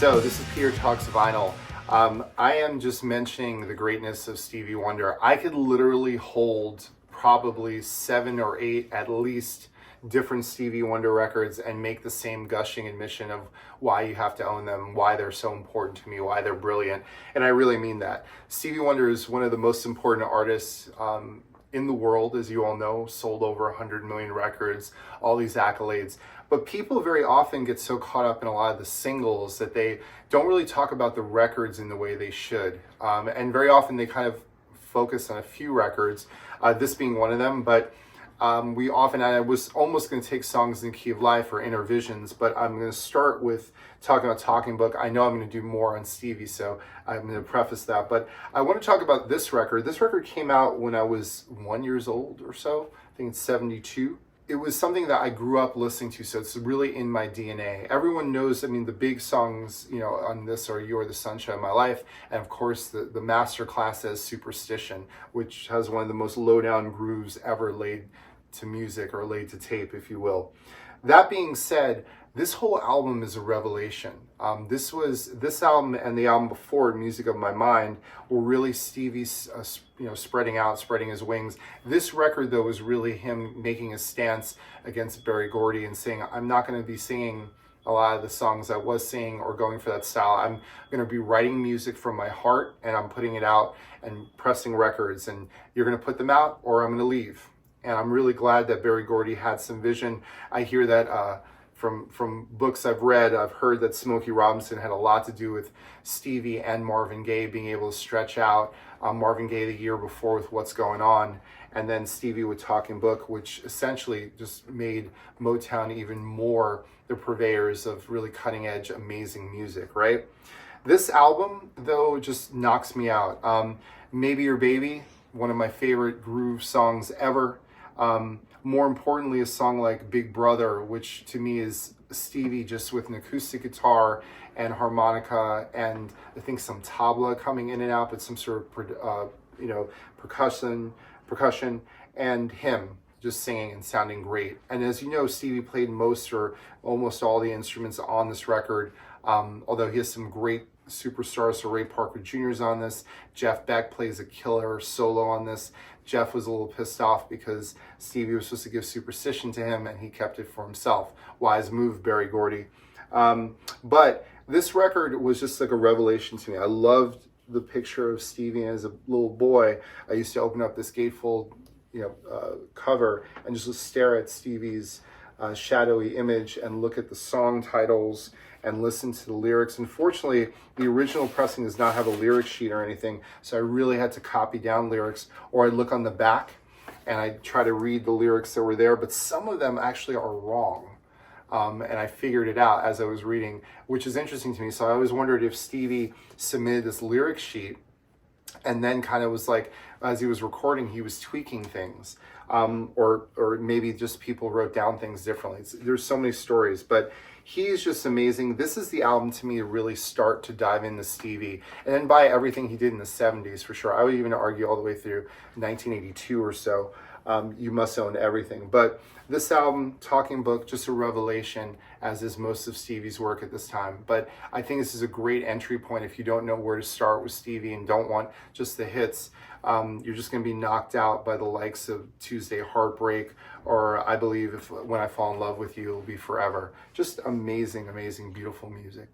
So this is Peter Talks Vinyl. I am just mentioning the greatness of Stevie Wonder. I could literally hold probably 7 or 8 at least different Stevie Wonder records and make the same gushing admission of why you have to own them, why they're so important to me, why they're brilliant. And I really mean that. Stevie Wonder is one of the most important artists in the world, as you all know, sold over 100 million records, all these accolades. But people very often get so caught up in a lot of the singles that they don't really talk about the records in the way they should. And very often they kind of focus on a few records, this being one of them. But we often, I was almost going to take Songs in the Key of Life or Inner Visions, but I'm going to start with talking about Talking Book. I know I'm going to do more on Stevie, so I'm going to preface that. But I want to talk about this record. This record came out when I was 1 year old or so. I think it's 72. It was something that I grew up listening to, so it's really in my DNA. Everyone knows, I mean, the big songs, you know, on this are You Are the Sunshine of My Life, and of course the master class as Superstition, which has one of the most low-down grooves ever laid to music, or laid to tape, if you will. That being said, this whole album is a revelation. This album and the album before, Music of My Mind, were really Stevie's, spreading his wings. This record, though, was really him making a stance against Berry Gordy and saying, I'm not going to be singing a lot of the songs I was singing or going for that style. I'm going to be writing music from my heart, and I'm putting it out and pressing records, and you're going to put them out or I'm going to leave. And I'm really glad that Berry Gordy had some vision. I hear that from books I've read, I've heard that Smokey Robinson had a lot to do with Stevie and Marvin Gaye being able to stretch out. Marvin Gaye the year before with What's Going On, and then Stevie with Talking Book, which essentially just made Motown even more the purveyors of really cutting edge, amazing music, right? This album, though, just knocks me out. Maybe Your Baby, one of my favorite groove songs ever. More importantly, a song like Big Brother, which to me is Stevie just with an acoustic guitar and harmonica and I think some tabla coming in and out, but some sort of percussion, and him just singing and sounding great. And as you know, Stevie played most or almost all the instruments on this record, although he has some great superstars. So Ray Parker Jr. is on this. Jeff Beck plays a killer solo on this. Jeff was a little pissed off because Stevie was supposed to give Superstition to him and he kept it for himself. Wise move, Berry Gordy. But this record was just like a revelation to me. I loved the picture of Stevie as a little boy. I used to open up this gatefold cover and just stare at Stevie's shadowy image and look at the song titles and listen to the lyrics. Unfortunately, the original pressing does not have a lyric sheet or anything, so I really had to copy down lyrics, or I'd look on the back and I'd try to read the lyrics that were there, but some of them actually are wrong. And I figured it out as I was reading, which is interesting to me. So I always wondered if Stevie submitted this lyric sheet and then kind of was like, as he was recording, he was tweaking things. Or maybe just people wrote down things differently. There's so many stories, but he's just amazing. This is the album to me to really start to dive into Stevie and then buy everything he did in the 70s for sure. I would even argue all the way through 1982 or so. You must own everything. But this album, Talking Book, just a revelation, as is most of Stevie's work at this time. But I think this is a great entry point if you don't know where to start with Stevie and don't want just the hits. You're just going to be knocked out by the likes of Tuesday Heartbreak, or I believe When I Fall in Love with You, It'll Be Forever. Just amazing, amazing, beautiful music.